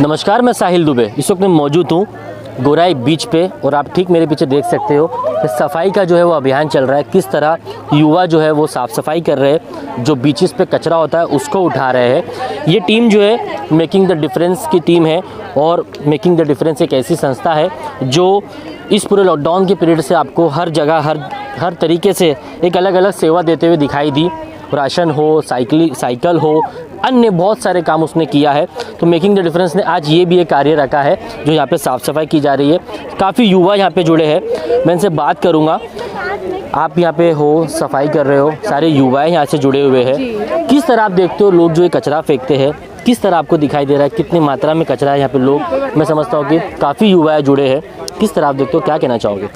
नमस्कार, मैं साहिल दुबे। इस वक्त मैं मौजूद हूँ गोराई बीच पे और आप ठीक मेरे पीछे देख सकते हो कि सफाई का जो है वो अभियान चल रहा है। किस तरह युवा जो है वो साफ़ सफाई कर रहे हैं, जो बीचेस पे कचरा होता है उसको उठा रहे हैं। ये टीम जो है मेकिंग द डिफरेंस की टीम है और मेकिंग द डिफरेंस एक ऐसी संस्था है जो इस पूरे लॉकडाउन के पीरियड से आपको हर जगह हर तरीके से एक अलग अलग सेवा देते हुए दिखाई दी। राशन हो, साइकिल हो, अन्य बहुत सारे काम उसने किया है। तो मेकिंग द डिफरेंस ने आज ये भी एक कार्य रखा है जो यहाँ पे साफ़ सफाई की जा रही है। काफ़ी युवा यहाँ पे जुड़े हैं, मैं इनसे बात करूँगा। आप यहाँ पे हो, सफाई कर रहे हो, सारे युवा यहाँ से जुड़े हुए हैं। किस तरह आप देखते हो लोग जो ये कचरा फेंकते हैं, किस तरह आपको दिखाई दे रहा है, कितनी मात्रा में कचरा है यहाँ पे लोग? मैं समझता हूँ कि काफ़ी युवा जुड़े हैं। किस तरह आप देखते हो, क्या कहना चाहोगे?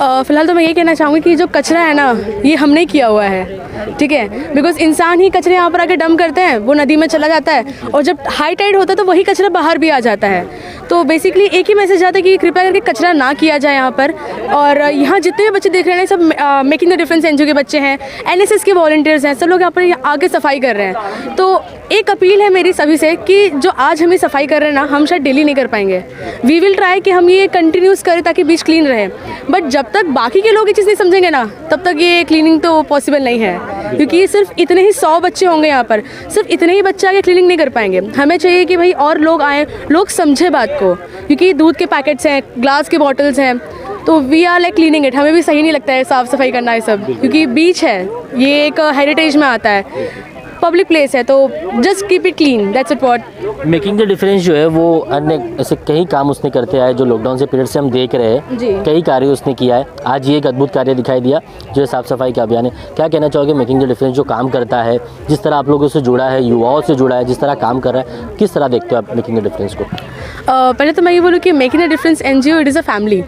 फ़िलहाल तो मैं ये कहना चाहूँगी कि जो कचरा है ना, ये हमने किया हुआ है, ठीक है। बिकॉज इंसान ही कचरे यहाँ पर आके डंप करते हैं, वो नदी में चला जाता है और जब हाई टाइड होता है तो वही कचरा बाहर भी आ जाता है। तो बेसिकली एक ही मैसेज आता है कि कृपया करके कचरा ना किया जाए यहाँ पर। और यहाँ जितने भी बच्चे देख रहे हैं सब मेकिंग द डिफरेंस एनजीओ के बच्चे हैं, एनएसएस के वॉलंटियर्स हैं, सब लोग यहाँ पर आके सफाई कर रहे हैं। तो एक अपील है मेरी सभी से कि जो आज हमें सफाई कर रहे हैं ना, हम शायद डेली नहीं कर पाएंगे। वी विल ट्राई कि हम ये कंटिन्यूस करें ताकि बीच क्लीन रहे। बट जब तक बाकी के लोग ये चीज़ नहीं समझेंगे ना, तब तक ये क्लीनिंग तो पॉसिबल नहीं है। क्योंकि सिर्फ इतने ही 100 बच्चे होंगे यहाँ पर, सिर्फ इतने ही बच्चे आगे क्लीनिंग नहीं कर पाएंगे। हमें चाहिए कि भाई और लोग आएँ, लोग समझे बात को। क्योंकि दूध के पैकेट्स हैं, ग्लास के बॉटल्स हैं, तो we are like cleaning it. हमें भी सही नहीं लगता है साफ़ सफाई करना है सब, क्योंकि बीच है, ये एक हेरिटेज में आता है, पब्लिक प्लेस है, तो just keep it clean, that's it what. Making the difference जो है वो अन्य ऐसे कई काम उसने करते आए जो लॉकडाउन से पीरियड से हम देख रहे हैं। कई कार्य उसने किया है। आज ये एक अद्भुत कार्य दिखाई दिया जो साफ़ सफाई का अभियान है। क्या कहना चाहोगे मेकिंग द डिफरेंस जो काम करता है, जिस तरह आप लोगों से जुड़ा है, युवाओं से जुड़ा है, जिस तरह काम कर रहा है, किस तरह देखते हो आप मेकिंग द डिफरेंस को? पहले तो मैं ये बोलूँ कि making the difference NGO it is a family,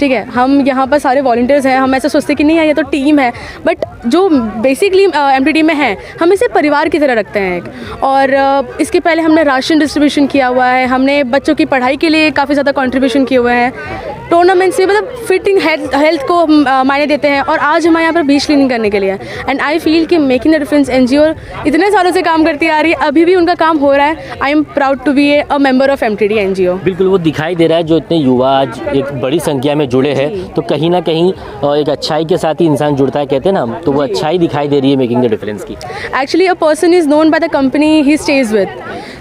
ठीक है। हम यहाँ पर सारे वॉलंटियर्स हैं, हम ऐसा सोचते कि नहीं है ये तो टीम है, बट जो बेसिकली एमटीडी में है हम इसे परिवार की तरह रखते हैं एक। और इसके पहले हमने राशन डिस्ट्रीब्यूशन किया हुआ है, हमने बच्चों की पढ़ाई के लिए काफ़ी ज़्यादा कंट्रीब्यूशन किए हुए हैं, टूर्नामेंट से मतलब फिटिंग हेल्थ को मायने देते हैं। और आज हमारे यहाँ पर बीच क्लीनिंग करने के लिए एंड आई फील कि मेकिंग द डिफरेंस एनजीओ इतने सालों से काम करती आ रही है, अभी भी उनका काम हो रहा है। I am proud to be a member of MTD NGO. बिल्कुल, वो दिखाई दे रहा है जो इतने युवा आज एक बड़ी संख्या में जुड़े हैं, तो कहीं ना कहीं एक अच्छाई के साथ ही इंसान जुड़ता है, कहते हैं ना, तो वो अच्छाई दिखाई दे रही है मेकिंग द डिफरेंस की। Actually a person is known by the company he stage with.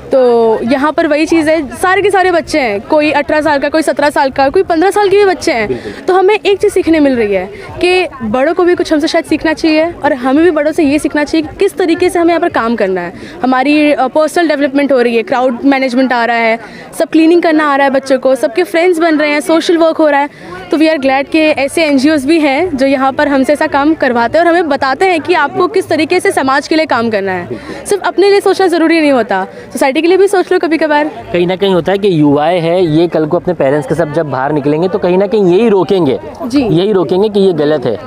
तो यहाँ पर वही चीज़ है, सारे के सारे बच्चे हैं, कोई 18 साल का, कोई 17 साल का, कोई 15 साल के भी बच्चे हैं। तो हमें एक चीज़ सीखने मिल रही है कि बड़ों को भी कुछ हमसे शायद सीखना चाहिए और हमें भी बड़ों से ये सीखना चाहिए कि किस तरीके से हमें यहाँ पर काम करना है। हमारी पर्सनल डेवलपमेंट हो रही है, क्राउड मैनेजमेंट आ रहा है, सब क्लीनिंग करना आ रहा है बच्चों को, सबके फ्रेंड्स बन रहे हैं, सोशल वर्क हो रहा है। तो वी आर ग्लैड कि ऐसे एनजीओज़ भी हैं जो यहाँ पर हमसे ऐसा काम करवाते हैं और हमें बताते हैं कि आपको किस तरीके से समाज के लिए काम करना है। सिर्फ अपने लिए सोचना ज़रूरी नहीं होता, सोसाइटी के लिए भी सोच लो कभी कभार। कहीं ना कहीं होता है कि युवाएं हैं, ये कल को अपने पेरेंट्स के साथ जब बाहर निकलेंगे तो कहीं ना कहीं यही रोकेंगे कि ये गलत है।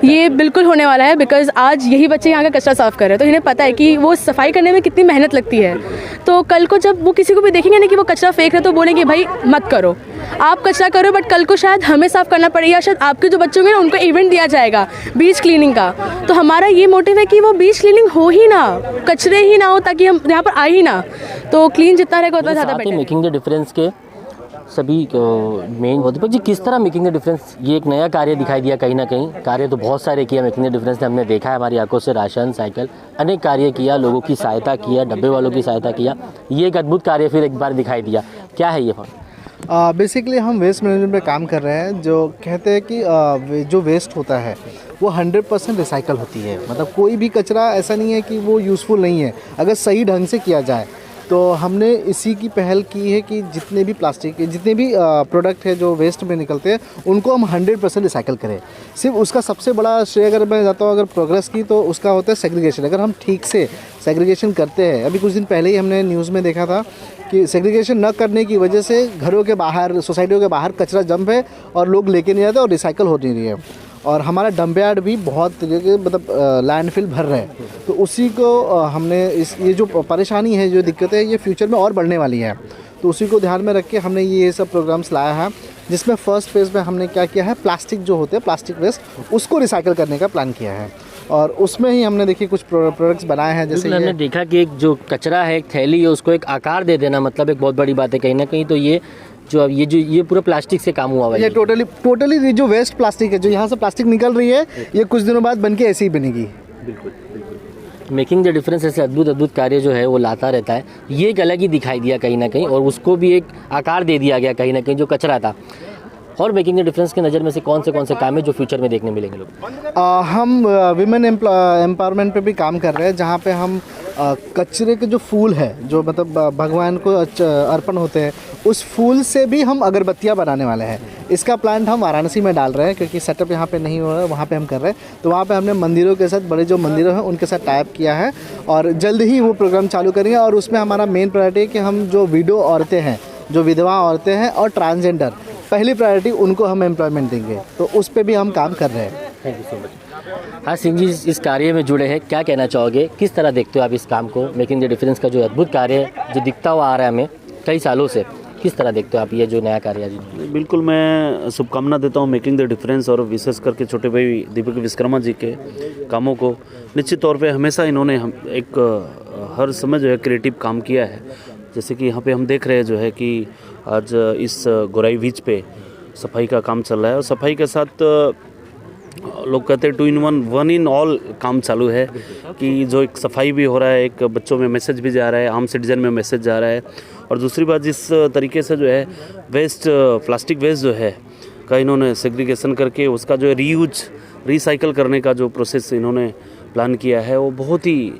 ये बिल्कुल होने वाला है, बिकॉज आज यही बच्चे यहाँ का कचरा साफ़ कर रहे हैं, तो इन्हें पता है कि वो सफाई करने में कितनी मेहनत लगती है। तो कल को जब वो किसी को भी देखेंगे ना कि वो कचरा फेंक रहे हैं, तो बोलेंगे भाई मत करो, आप कचरा करो, बट कल को शायद हमें साफ़ करना पड़ेगा, शायद आपके जो बच्चे होंगे ना उनको इवेंट दिया जाएगा बीच क्लीनिंग का। तो हमारा ये मोटिव है कि वो बीच क्लीनिंग हो ही ना, कचरे ही ना हो, ताकि हम यहाँ पर आए ही ना। तो क्लीन जितना रहेगा उतना ज़्यादा बेटर। मेकिंग द डिफरेंस के सभी मेन दीपक जी, किस तरह मेकिंग द डिफरेंस ये एक नया कार्य दिखाई दिया? कहीं ना कहीं कार्य तो बहुत सारे किया मेकिंग द डिफरेंस ने, हमने देखा है हमारी आंखों से, राशन, साइकिल, अनेक कार्य किया, लोगों की सहायता किया, डब्बे वालों की सहायता किया। ये एक अद्भुत कार्य फिर एक बार दिखाई दिया। क्या है ये फंड? बेसिकली हम वेस्ट मैनेजमेंट पे काम कर रहे हैं, जो कहते हैं कि जो वेस्ट होता है वो 100% रिसाइकल होती है। मतलब कोई भी कचरा ऐसा नहीं है कि वो यूज़फुल नहीं है अगर सही ढंग से किया जाए। तो हमने इसी की पहल की है कि जितने भी प्लास्टिक के जितने भी प्रोडक्ट है जो वेस्ट में निकलते हैं उनको हम 100% रिसाइकल करें। सिर्फ उसका सबसे बड़ा श्रेय अगर मैं जाता हूँ अगर प्रोग्रेस की, तो उसका होता है सेग्रीगेशन। अगर हम ठीक से सेग्रीगेशन करते हैं, अभी कुछ दिन पहले ही हमने न्यूज़ में देखा था कि सेग्रीगेशन न करने की वजह से घरों के बाहर, सोसाइटियों के बाहर कचरा जंप है और लोग लेके नहीं आते और रिसाइकल हो नहीं रही है। और हमारा डंप यार्ड भी बहुत तरीके मतलब लैंडफिल भर रहे हैं। तो उसी को हमने ये जो परेशानी है, जो दिक्कतें है, ये फ्यूचर में और बढ़ने वाली है। तो उसी को ध्यान में रख के हमने ये सब प्रोग्राम्स लाया है, जिसमें फर्स्ट फेज़ में हमने क्या किया है, प्लास्टिक जो होते हैं, प्लास्टिक वेस्ट, उसको रिसाइकिल करने का प्लान किया है। और उसमें ही हमने देखिए कुछ प्रोडक्ट्स बनाए हैं, जैसे बिल्कुल, हमने देखा कि एक जो कचरा है, एक थैली है, उसको एक आकार दे देना मतलब एक बहुत बड़ी बात है कहीं ना कहीं। तो ये पूरा प्लास्टिक से काम हुआ हुआ ये है। टोटली जो वेस्ट प्लास्टिक है, जो यहाँ से प्लास्टिक निकल रही है, ये कुछ दिनों बाद बन के ऐसी ही बनेगी। मेकिंग द डिफरेंस ऐसे अद्भुत कार्य जो है वो लाता रहता है। ये एक अलग ही दिखाई दिया कहीं ना कहीं, और उसको भी एक आकार दे दिया गया कहीं ना कहीं जो कचरा था। और मेकिंग द डिफरेंस की नज़र में से कौन से काम है जो फ्यूचर में देखने मिलेंगे लोग? हम विमेन एम्पावरमेंट पे भी काम कर रहे हैं, जहाँ पे हम कचरे के जो फूल है, जो मतलब भगवान को अर्पण होते हैं, उस फूल से भी हम अगरबत्तियाँ बनाने वाले हैं। इसका प्लांट हम वाराणसी में डाल रहे हैं, क्योंकि सेटअप यहाँ पे नहीं हो रहा है, वहाँ पे हम कर रहे हैं। तो वहाँ पे हमने मंदिरों के साथ, बड़े जो मंदिर हैं उनके साथ टाइप किया है, और जल्द ही वो प्रोग्राम चालू करेंगे। और उसमें हमारा मेन प्रायोरिटी है कि हम जो विडो औरतें हैं, जो विधवा औरतें हैं और ट्रांसजेंडर, पहली प्रायोरिटी उनको हम एम्प्लॉयमेंट देंगे। तो उस पर भी हम काम कर रहे हैं। Thank you so much. हाँ सिंह जी, इस कार्य में जुड़े हैं, क्या कहना चाहोगे? किस तरह देखते हो आप इस काम को? मेकिंग द डिफरेंस का जो अद्भुत कार्य है, जो दिखता हुआ आ रहा है हमें कई सालों से, किस तरह देखते हो आप ये जो नया कार्य है? बिल्कुल, मैं शुभकामना देता हूँ मेकिंग द डिफरेंस और विशेष करके छोटे भाई दीपक विश्वकर्मा जी के कामों को। निश्चित तौर पे हमेशा इन्होंने हर समय जो है क्रिएटिव काम किया है। जैसे कि यहाँ पे हम देख रहे हैं जो है कि आज इस गोराई बीच पे सफाई का काम चल रहा है, और सफाई के साथ लोग कहते हैं 2 in 1 in all काम चालू है, कि जो एक सफाई भी हो रहा है, एक बच्चों में मैसेज भी जा रहा है, आम सिटीजन में मैसेज जा रहा है। और दूसरी बात, जिस तरीके से जो है प्लास्टिक वेस्ट जो है का इन्होंने सेग्रीगेशन करके उसका जो है रिसाइकल करने का जो प्रोसेस इन्होंने प्लान किया है, वो बहुत ही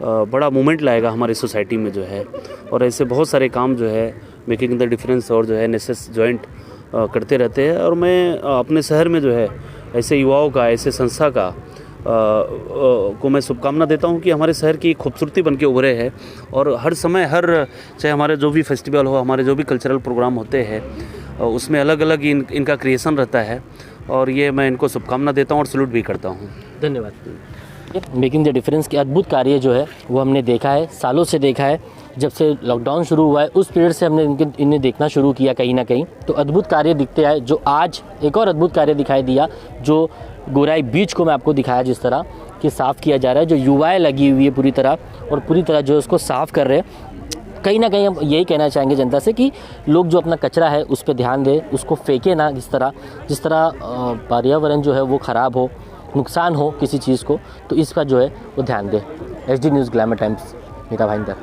बड़ा मूवमेंट लाएगा हमारी सोसाइटी में जो है। और ऐसे बहुत सारे काम जो है मेकिंग द डिफरेंस और जो है नेसेस जॉइंट करते रहते हैं। और मैं अपने शहर में जो है ऐसे युवाओं का, ऐसे संस्था का को मैं शुभकामना देता हूं कि हमारे शहर की खूबसूरती बन के उभरे है। और हर समय चाहे हमारे जो भी फेस्टिवल हो, हमारे जो भी कल्चरल प्रोग्राम होते हैं, उसमें अलग अलग इनका क्रिएशन रहता है। और ये मैं इनको शुभकामना देता हूं और सैल्यूट भी करता हूं। धन्यवाद। मेकिंग द डिफरेंस के अद्भुत कार्य जो है वो हमने देखा है, सालों से देखा है। जब से लॉकडाउन शुरू हुआ है उस पीरियड से हमने इन्हें देखना शुरू किया कहीं ना कहीं। तो अद्भुत कार्य दिखते आए, जो आज एक और अद्भुत कार्य दिखाई दिया, जो गोराई बीच को मैं आपको दिखाया जिस तरह कि साफ़ किया जा रहा है, जो युवाएं लगी हुई है पूरी तरह जो उसको साफ़ कर रहे हैं। कहीं ना कहीं हम यही कहना चाहेंगे जनता से कि लोग जो अपना कचरा है उस पर ध्यान दें, उसको फेंके ना जिस तरह पर्यावरण जो है वो ख़राब हो, नुकसान हो किसी चीज़ को, तो इसका जो है वो ध्यान दें। HD news glamour times, Mira Bhayandar.